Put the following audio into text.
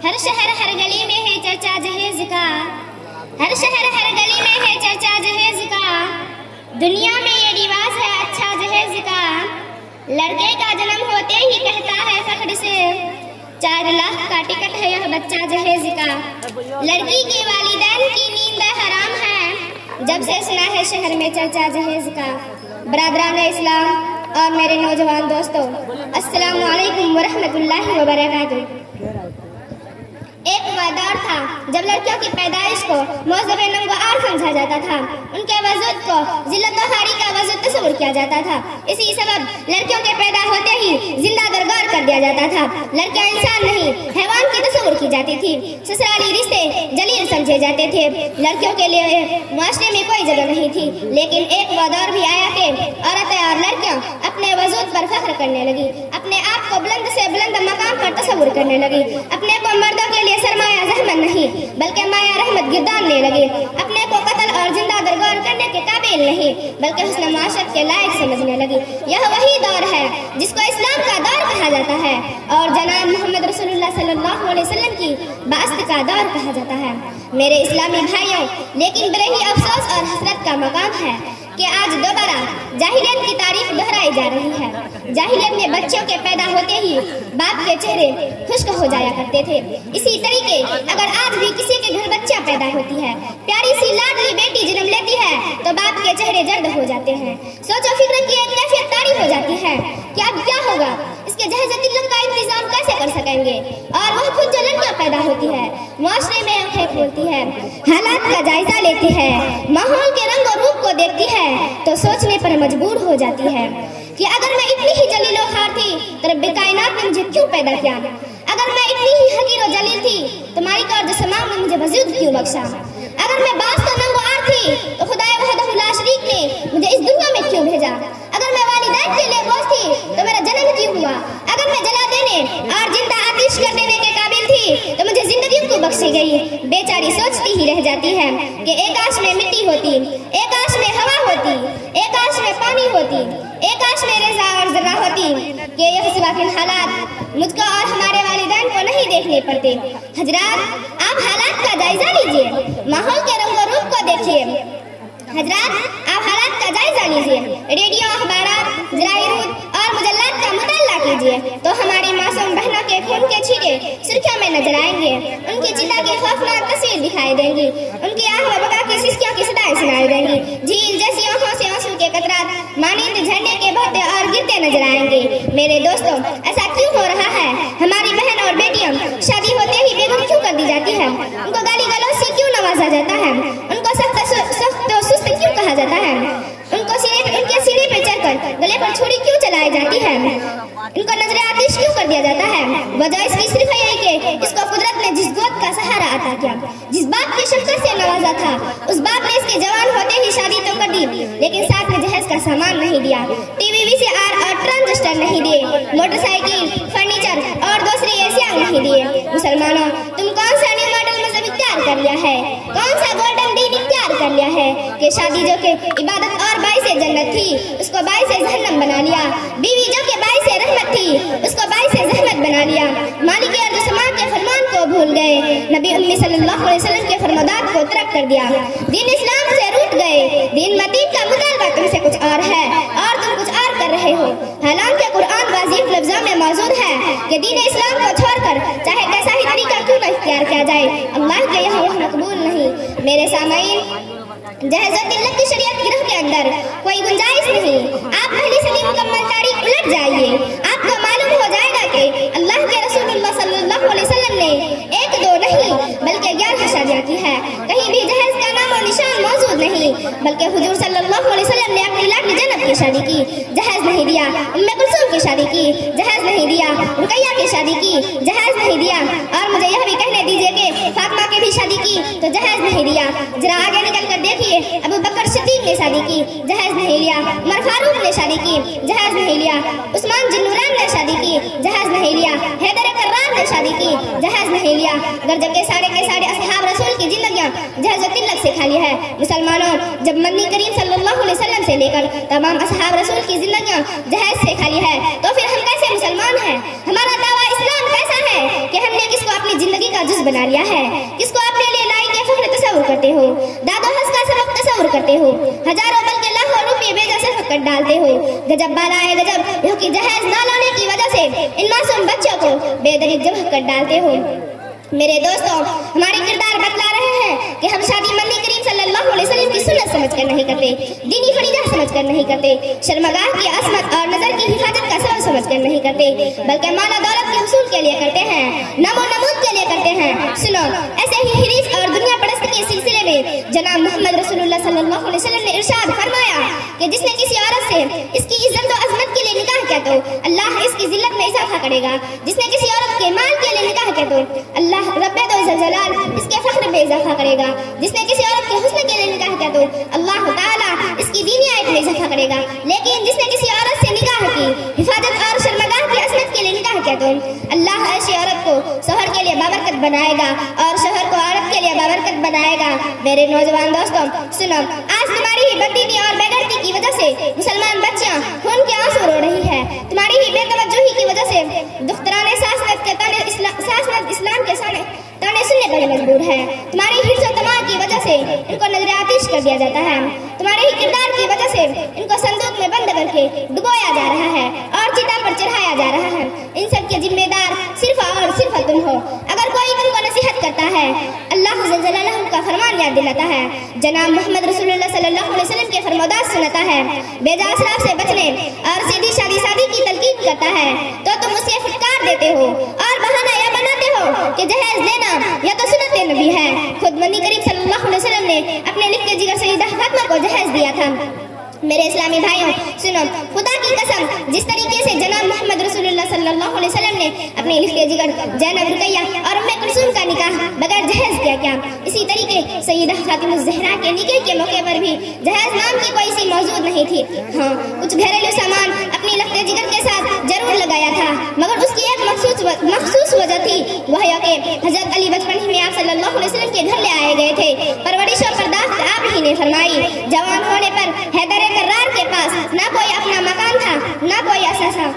ہر شہر ہر گلی میں ہے چرچا جہیز کا، ہر شہر ہر گلی میں ہے چرچا جہیز کا، دنیا میں یہ رواج ہے اچھا جہیز کا، لڑکے کا جنم ہوتے ہی کہتا ہے فخر سے 4 لاکھ کا ٹکٹ ہے یہ بچہ جہیز کا، لڑکی کے والدین کی نیند حرام ہے جب سے سنا ہے شہر میں چرچا جہیز کا۔ برادران اسلام اور میرے نوجوان دوستوں، السلام علیکم ورحمۃ اللہ وبرکاتہ۔ ایک وہ دور تھا جب لڑکیوں کی پیدائش کو موضوع ننگوار سمجھا جاتا تھا، ان کے وجود کو ذلت و خواری کا وجود تصور کیا جاتا تھا، اسی سبب لڑکیوں کے پیدا ہوتے ہی زندہ درگور کر دیا جاتا تھا۔ لڑکیاں انسان نہیں حیوان کی تصور کی جاتی تھی، سسرالی رشتے جلیل سمجھے جاتے تھے، لڑکیوں کے لیے معاشرے میں کوئی جگہ نہیں تھی۔ لیکن ایک وہ دور بھی آیا کہ عورتیں اور لڑکیاں اپنے وجود پر فخر کرنے لگی، اپنے آپ کو بلند سے بلند مقام پر تصور کرنے لگی، اپنے کو مردوں کے لیے سرمایہ زحمت نہیں بلکہ مایا رحمت گرداننے لگے، اپنے کو قتل اور زندہ درگور کرنے کے قابل نہیں بلکہ حسن معاشرت کے لائق سمجھنے لگی۔ یہ وہی دور ہے جس کو اسلام کا دور کہا جاتا ہے اور جناب محمد رسول اللہ صلی اللہ علیہ وسلم کی بعثت کا دور کہا جاتا ہے۔ میرے اسلامی بھائیوں، لیکن بڑے ہی افسوس اور حسرت کا مقام ہے کہ آج دوبارہ جاہلیت کی تاریخ دہرائی جا رہی ہے۔ جاہلیت میں بچوں کے پیدا ہوتے ہی باپ کے چہرے خشک ہو جایا کرتے تھے، اسی طریقے اگر آج بھی کسی کے گھر بچہ پیدا ہوتی ہے، پیاری سی لاڈلی بیٹی جنم لیتی ہے تو باپ کے چہرے زرد ہو جاتے ہیں، سوچ و فکر کی ایک کیفیت طاری ہو جاتی ہے کہ اب کیا ہوگا، اس کے جہیز تلک کا انتظام کیسے کر سکیں گے، اور وہ خود جو لڑکیاں پیدا ہوتی ہے معاشرے میں آنکھیں کھولتی ہے، حالات کا جائزہ لیتی ہے، ماحول کے رنگ و روپ کو دیکھتی ہے تو سوچنے پر مجبور ہو جاتی ہے کہ اگر میں اتنی ہی جلیل و خوار تھی تو رب کائنات نے مجھے کیوں پیدا کیا، اگر میں اتنی ہی حقیر و جلیل تھی تو مالک اور جسمان نے مجھے وجود کیوں بخشا، اگر میں باس تو ننگوار تھی تو خدائے وحدہ لا شریک نے مجھے اس دنیا میں کیوں بھیجا، اگر میں والدین کے لیے بوجھ تھی تو میرا جنم کیوں ہوا، اگر میں جلا دینے اور زندہ آتش کر دینے کے قابل تھی تو مجھے زندگی کیوں بخشی گئی۔ بیچاری سوچتی ہی رہ جاتی ہے کہ ایک آش میں مٹی ہوتی، ایک آش میں ہوا ہوتی، ایک آش میں پانی ہوتی، ایک آش میں رضا اور ذرہ ہوتی کہ یہ فی حالات مجھ کو اور ہمارے والدین کو نہیں دیکھنے پڑتے۔ حضرات، آپ حالات کا جائزہ لیجئے، ماحول کے رنگ و روپ کو دیکھیے۔ حضرات، آپ حالات کا جائزہ لیجئے، ریڈیو، اخبارات، جرائد اور مجلات کا مطالعہ کیجئے تو ہماری معصوم بہنوں کے خون کے چھینٹے سرخیوں میں نظر آئیں گے، ان کی چتا کی خوفناک تصویر دکھائی دیں گی، ان کی آہ و بکا کی سسکیوں کی صدائیں سنائی دیں گی، جھیل جیسی آنکھوں سے آنسو کے قطرات مانند جھرنے کے بہتے اور گرتے نظر آئیں گے۔ میرے دوستوں، ایسا کیوں ہو رہا ہے؟ ہماری بہن اور بیٹیاں شادی ہوتے ہی بے گھر کیوں کر دی جاتی ہے؟ ان کو گالی گلوچ سے کیوں نوازا جاتا ہے؟ ان کو سخت و سست کیوں کہا جاتا ہے؟ ان کے سینے پہ چڑھ کر گلے پر چھری کیوں چلائی جاتی ہے؟ ان کو نظر آتش کیوں کر دیا جاتا ہے؟ وجہ اس کی صرف یہی کہ اس کو قدرت نے جس گود کا سہارا عطا کیا، جس باپ کی شفقت سے نوازا تھا، اس باپ نے اس کے جوان ہوتے ہی شادی تو کر دی لیکن ساتھ میں جہیز کا سامان نہیں دیا، ٹی وی VCR اور ٹرانزسٹر نہیں دیے، موٹر سائیکل، فرنیچر اور دوسری اشیاء نہیں دیے۔ مسلمانوں، تم کون سا نیو ماڈل مذہب اختیار کر لیا ہے؟ کون سا گولڈن دین اختیار کر لیا ہے کہ شادی جو کہ عبادت اور باعث جنت تھی اس کو باعث جہنم بنا لیا، بیوی جو کہ باعث رحمت تھی اس کو باعث زحمت بنا لیا، مالک ارض و سماء کے فرمان کو بھول گئے، نبی امی صلی اللہ علیہ وسلم کے فرمودات کو ترک کر دیا، دین اسلام سے روٹ گئے، دین متین کا مطالبہ تم سے کچھ اور ہے اور تم کچھ اور کر رہے ہو۔ حالانکہ قرآن واضح لفظوں میں موجود ہے کہ دین اسلام کو چھوڑ کر چاہے کیسا ہی طریقہ کیوں نہ اختیار کیا جائے، اللہ کے یہاں وہ مقبول نہیں۔ میرے سامعین، جہیز و تلک کی شریعت گروہ کے اندر کوئی گنجائش نہیں۔ آپ پہلی سلی مکمل تاریخ الٹ جائیے، آپ کو معلوم ہو جائے گا کہ اللہ کے رسول اللہ صلی اللہ علیہ وسلم نے 1 2 نہیں بلکہ 11 شادیاں کی ہے، کہیں بھی جہیز کا نام و نشان موجود نہیں، بلکہ حضور صلی اللہ علیہ وسلم نے اپنی لاڈلی زینب کی شادی کی، جہیز نہیں دیا، ام کلثوم کی شادی کی، جہیز نہیں دیا، رقیہ کی شادی کی، جہیز نہیں دیا، اور مجھے یہ بھی کہنے دیجیے کہ فاطمہ کی بھی شادی کی تو جہیز نہیں دیا۔ ذرا آگے نکل کر دیکھیے، ابو بکر صدیق نے شادی کی، جہیز نہیں لیا، عمر فاروق نے شادی کی، جہیز نہیں لیا، عثمان ذی النورین نے شادی کی، جہیز نہیں لیا، حیدر کرار نے شادی کی، جہیز نہیں لیا، گرجب کے سارے اصحاب رسول کی زندگیاں جہیز و تلک سے خالی ہے۔ مسلمانوں، جب مدنی کریم صلی اللہ علیہ وسلم سے لے کر تمام اصحاب رسول کی زندگیاں جہیز سے خالی ہے تو پھر ہم کیسے مسلمان ہیں؟ ہمارا دعویٰ اسلام کیسا ہے کہ ہم نے کس کو اپنی زندگی کا بنا لیا ہے، جس کو اپنے لیے لائی کے فخر تصور کرتے ہو، داد و ہنس کا سبب تصور کرتے ہو، ہزاروں بلکہ لاکھوں روپے بے جا سے پکڑ ڈالتے ہو۔ گجب بالائے گجب یہ کہ جہیز نہ لانے کی وجہ سے ان معصوم بچوں کو بے دریغ ذبح کر ڈالتے ہو۔ میرے دوستوں، ہمارے کردار بتلا رہے ہیں کہ ہم شادی نبی کریم صلی اللہ علیہ وسلم کی سنت سمجھ کر نہیں کرتے، دینی فریضہ سمجھ کر نہیں کرتے، شرمگاہ کی عصمت اور نظر کی حفاظت کا سبب سمجھ کر نہیں کرتے، بلکہ مال و دولت کے حصول کے لیے کرتے ہیں، نام و نمود کے لیے کرتے ہیں۔ سنو، ایسے ہی حریص اور دنیا پرست کے سلسلے میں جناب محمد رسول اللہ صلی اللہ علیہ وسلم نے ارشاد فرمایا کہ جس نے کسی عورت سے اس کی عزت و عظمت کے لیے نکاح کیا تو اللہ اس کی ذلت میں اضافہ کرے گا، جس نے کسی عورت کے مال کے لیے نکاح کیا تو اللہ رب الجلال اس کے فخر میں اضافہ کرے گا، جس نے کسی عورت کے حسن کے لیے نکاح کیا تو اللہ تعالیٰ اس کی دینی آیت میں اضافہ کرے گا، لیکن جس نے کسی عورت سے نکاح کی حفاظت اور شرمگاہ کی عصمت کے لیے نکاح کیا تو اللہ ایسی عورت کو شوہر کے لیے بابرکت بنائے گا اور شوہر کو عورت کے لیے بابرکت بنائے گا۔ میرے نوجوان دوستوں، سنو، آج تمہاری ہی بددیدی اور بےغیرتی کی وجہ سے مسلمان بچیاں خون کے آنسو رو رہی ہے، تمہاری ہی بے توجہی کی وجہ سے دختران ساسنت کے اسلام کے تانے سننے پر مجبور ہے، تمہاری حرص و طمع کی وجہ سے ان کو نظر آتش کر دیا جاتا ہے، تمہارے ہی کردار کی وجہ سے ان کو صندوق میں بند کر کے ڈبویا جا رہا ہے اور چتا پر چڑھایا جا رہا ہے۔ ان سب کے ذمہ دار صرف اور صرف تم ہو۔ اگر کوئی تم کو نصیحت کرتا ہے، اللہ جل جلالہ کا فرمان یاد دلاتا ہے، جناب محمد رسول اللہ صلی اللہ علیہ وسلم کے فرمودات سناتا ہے، بے جا اسراف سے بچنے اور سیدھی شادی کی تلقین کرتا ہے، تو تم اسے پھٹکار دیتے ہو اور بہانہ یہ بناتے ہو کہ جہیز لینا یا تو سنت نبی ہے۔ خود نبی کریم صلی اللہ علیہ وسلم نے اپنے لکھتے جگر سیدہ فاطمہ کو جہیز دیا تھا۔ میرے اسلامی بھائیوں، سنو، خدا کی قسم، جس طریقے سے جناب محمد رسول اللہ صلی اللہ علیہ وسلم نے اپنے لکھتے جگر زینب رقیہ اور ام کلثوم کا نکاح بغیر جہیز کیا، اسی طریقے سیدہ فاطمہ الزہرا کے نکاح کے موقع پر بھی جہیز نام کی کوئی سی موجود نہیں تھی۔ ہاں، کچھ گھریلو سامان اپنی لکھتے جگر کے ساتھ ضرور لگایا تھا، مگر اس کی ایک مخصوص وجہ تھی، وہ یہ کہ حضرت علی بچپن ہی میں آپ صلی اللہ علیہ وسلم کے گھر لے آئے گئے تھے، پرورش و پرداخت آپ ہی نے فرمائی۔ جوان ہونے پر حیدر کرار کے پاس نہ کوئی اپنا مکان تھا، نہ کوئی اثاثہ۔